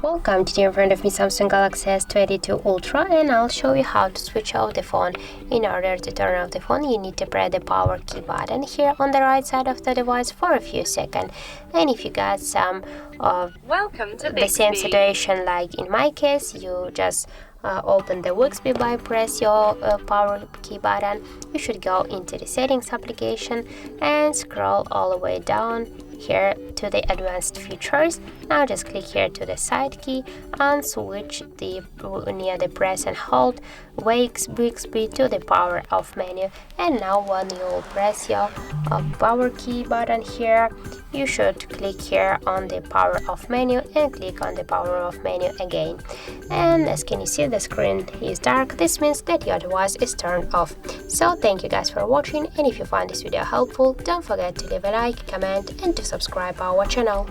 Welcome, today in front of me Samsung Galaxy S22 Ultra, and I'll show you how to switch off the phone. In order to turn off the phone, you need to press the power key button here on the right side of the device for a few seconds. And if you got some the same situation like in my case, you just open the Bixby by press your power key button. You should go into the settings application and scroll all the way down here to the advanced features. Now just click here to the side key and switch near the press and hold Bixby to the power off menu. And now when you press your power key button here, you should click here on the power off menu and click on the power off menu again. And as can you see, the screen is dark. This means that your device is turned off. So thank you guys for watching, and if you found this video helpful, don't forget to leave a like, comment and to subscribe our channel.